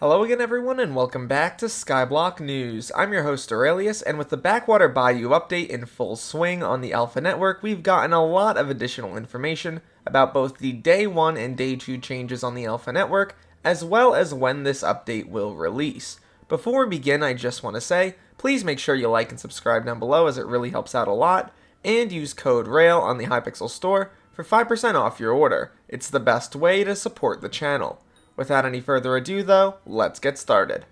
Hello again everyone and welcome back to Skyblock News. I'm your host Derailious, and with the Backwater Bayou update in full swing on the Alpha Network, we've gotten a lot of additional information about both the Day 1 and Day 2 changes on the Alpha Network, as well as when this update will release. Before we begin, I just want to say, please make sure you like and subscribe down below as it really helps out a lot, and use code RAIL on the Hypixel store for 5% off your order. It's the best way to support the channel. Without any further ado though, let's get started.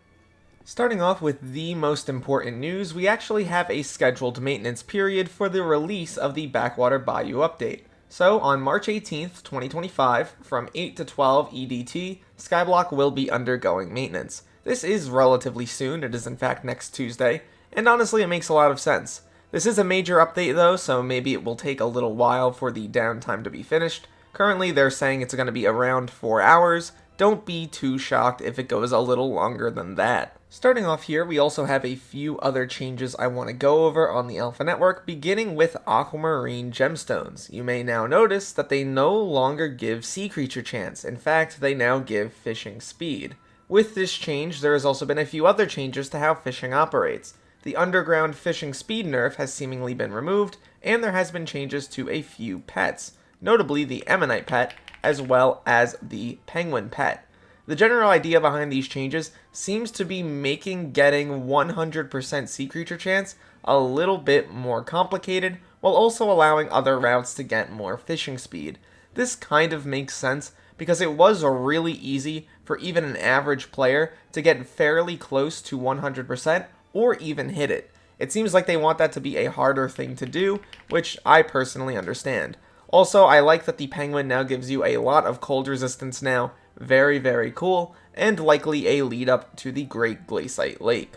Starting off with the most important news, we actually have a scheduled maintenance period for the release of the Backwater Bayou update. So on March 18th, 2025, from 8 to 12 EDT, Skyblock will be undergoing maintenance. This is relatively soon, it is in fact next Tuesday, and honestly it makes a lot of sense. This is a major update though, so maybe it will take a little while for the downtime to be finished. Currently they're saying it's going to be around 4 hours. Don't be too shocked if it goes a little longer than that. Starting off here, we also have a few other changes I want to go over on the Alpha Network, beginning with Aquamarine Gemstones. You may now notice that they no longer give Sea Creature Chance. In fact, they now give Fishing Speed. With this change, there has also been a few other changes to how fishing operates. The Underground Fishing Speed nerf has seemingly been removed, and there has been changes to a few pets, notably the Ammonite pet, as well as the Penguin pet. The general idea behind these changes seems to be making getting 100% Sea Creature Chance a little bit more complicated, while also allowing other routes to get more fishing speed. This kind of makes sense because it was really easy for even an average player to get fairly close to 100% or even hit it. It seems like they want that to be a harder thing to do, which I personally understand. Also, I like that the Penguin now gives you a lot of cold resistance now, very, very cool, and likely a lead up to the Great Glaciate Lake.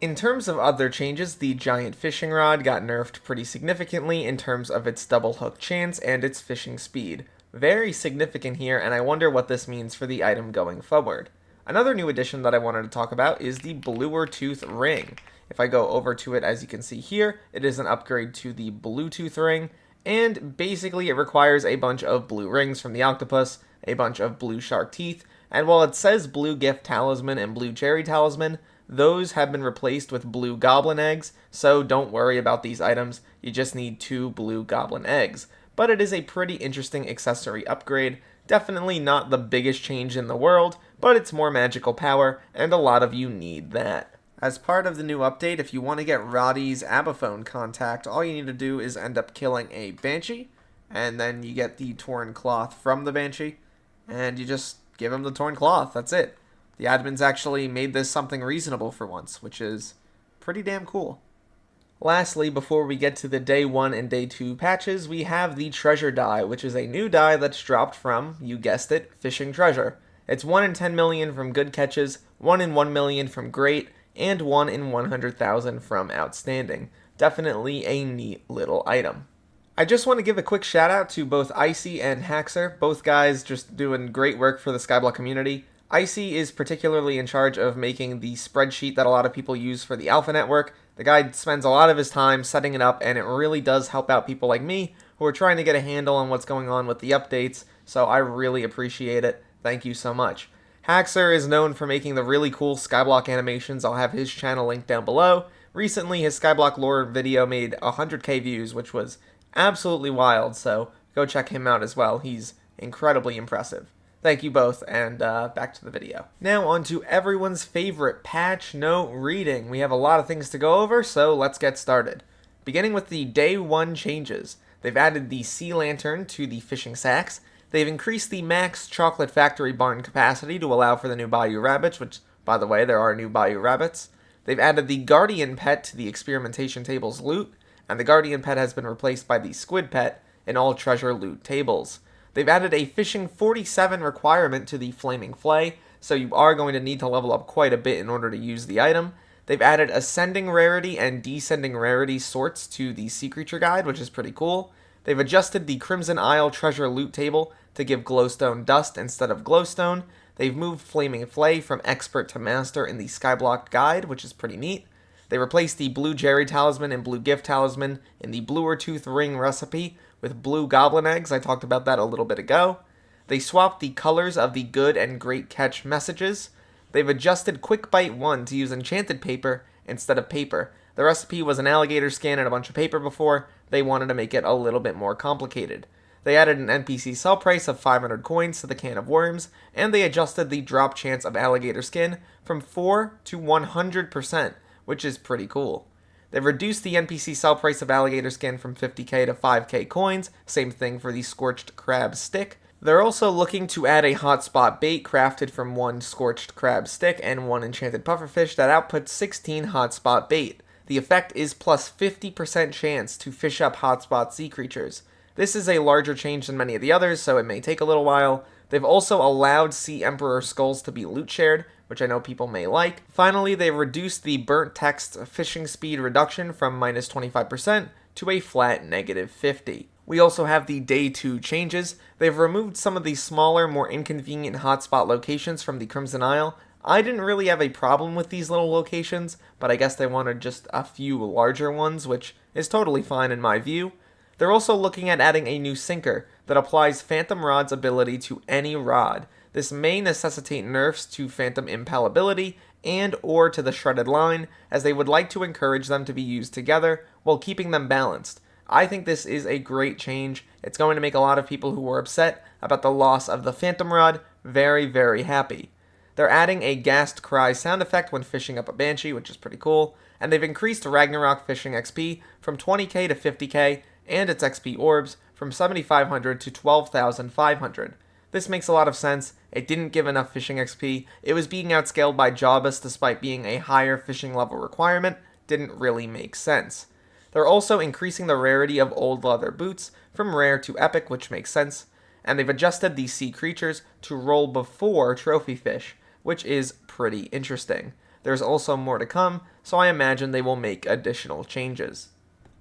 In terms of other changes, the Giant Fishing Rod got nerfed pretty significantly in terms of its double hook chance and its fishing speed. Very significant here, and I wonder what this means for the item going forward. Another new addition that I wanted to talk about is the Bluetooth Ring. If I go over to it, as you can see here, it is an upgrade to the Bluetooth Ring, and basically it requires a bunch of blue rings from the octopus, a bunch of blue shark teeth, and while it says blue gift talisman and blue cherry talisman, those have been replaced with blue goblin eggs, so don't worry about these items, you just need 2 blue goblin eggs. But it is a pretty interesting accessory upgrade, definitely not the biggest change in the world, but it's more magical power, and a lot of you need that. As part of the new update, if you want to get Roddy's Abaphone contact, all you need to do is end up killing a Banshee, and then you get the torn cloth from the Banshee, and you just give him the torn cloth, that's it. The admins actually made this something reasonable for once, which is pretty damn cool. Lastly, before we get to the Day 1 and Day 2 patches, we have the Treasure Die, which is a new die that's dropped from, you guessed it, Fishing Treasure. It's 1 in 10 million from good catches, 1 in 1 million from great, and 1 in 100,000 from outstanding. Definitely a neat little item. I just want to give a quick shout out to both Icy and Haxr, both guys just doing great work for the Skyblock community. Icy is particularly in charge of making the spreadsheet that a lot of people use for the Alpha Network. The guy spends a lot of his time setting it up, and it really does help out people like me who are trying to get a handle on what's going on with the updates, so I really appreciate it. Thank you so much. Haxr is known for making the really cool Skyblock animations. I'll have his channel linked down below. Recently, his Skyblock lore video made 100k views, which was absolutely wild, so go check him out as well. He's incredibly impressive. Thank you both, and back to the video. Now on to everyone's favorite patch note reading. We have a lot of things to go over, so let's get started. Beginning with the Day 1 changes. They've added the Sea Lantern to the fishing sacks. They've increased the max Chocolate Factory barn capacity to allow for the new Bayou Rabbits, which, by the way, there are new Bayou Rabbits. They've added the Guardian Pet to the Experimentation Table's loot, and the Guardian Pet has been replaced by the Squid Pet in all treasure loot tables. They've added a Fishing 47 requirement to the Flaming Flay, so you are going to need to level up quite a bit in order to use the item. They've added Ascending Rarity and Descending Rarity sorts to the Sea Creature Guide, which is pretty cool. They've adjusted the Crimson Isle treasure loot table to give glowstone dust instead of glowstone. They've moved Flaming Flay from expert to master in the Skyblock guide, which is pretty neat. They replaced the blue Jerry talisman and blue gift talisman in the bluer tooth ring recipe with blue goblin eggs. I talked about that a little bit ago. They swapped the colors of the good and great catch messages. They've adjusted Quick Bite 1 to use enchanted paper instead of paper. The recipe was an alligator skin and a bunch of paper before. They wanted to make it a little bit more complicated. They added an NPC sell price of 500 coins to the can of worms, and they adjusted the drop chance of alligator skin from 4 to 100%, which is pretty cool. They've reduced the NPC sell price of alligator skin from 50k to 5k coins, same thing for the scorched crab stick. They're also looking to add a hotspot bait crafted from 1 scorched crab stick and 1 enchanted pufferfish that outputs 16 hotspot bait. The effect is plus 50% chance to fish up hotspot sea creatures. This is a larger change than many of the others, so it may take a little while. They've also allowed Sea Emperor skulls to be loot shared, which I know people may like. Finally, they've reduced the burnt text fishing speed reduction from minus 25% to a flat negative 50. We also have the Day 2 changes. They've removed some of the smaller, more inconvenient hotspot locations from the Crimson Isle. I didn't really have a problem with these little locations, but I guess they wanted just a few larger ones, which is totally fine in my view. They're also looking at adding a new sinker that applies Phantom Rod's ability to any rod. This may necessitate nerfs to Phantom Impalability and or to the Shredded Line, as they would like to encourage them to be used together while keeping them balanced. I think this is a great change. It's going to make a lot of people who were upset about the loss of the Phantom Rod very, very happy. They're adding a Ghast Cry sound effect when fishing up a Banshee, which is pretty cool, and they've increased Ragnarok fishing XP from 20k to 50k, and its XP orbs from 7,500 to 12,500. This makes a lot of sense. It didn't give enough fishing XP. It was being outscaled by Jawbus despite being a higher fishing level requirement. Didn't really make sense. They're also increasing the rarity of old leather boots from rare to epic, which makes sense. And they've adjusted these sea creatures to roll before trophy fish, which is pretty interesting. There's also more to come, so I imagine they will make additional changes.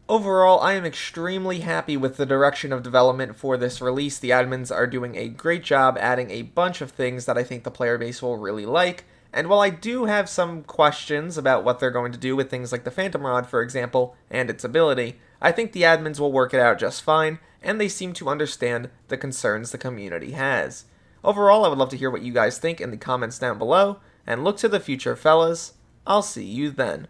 Overall, I am extremely happy with the direction of development for this release. The admins are doing a great job adding a bunch of things that I think the player base will really like, and while I do have some questions about what they're going to do with things like the Phantom Rod, for example, and its ability, I think the admins will work it out just fine, and they seem to understand the concerns the community has. Overall, I would love to hear what you guys think in the comments down below, and look to the future, fellas. I'll see you then.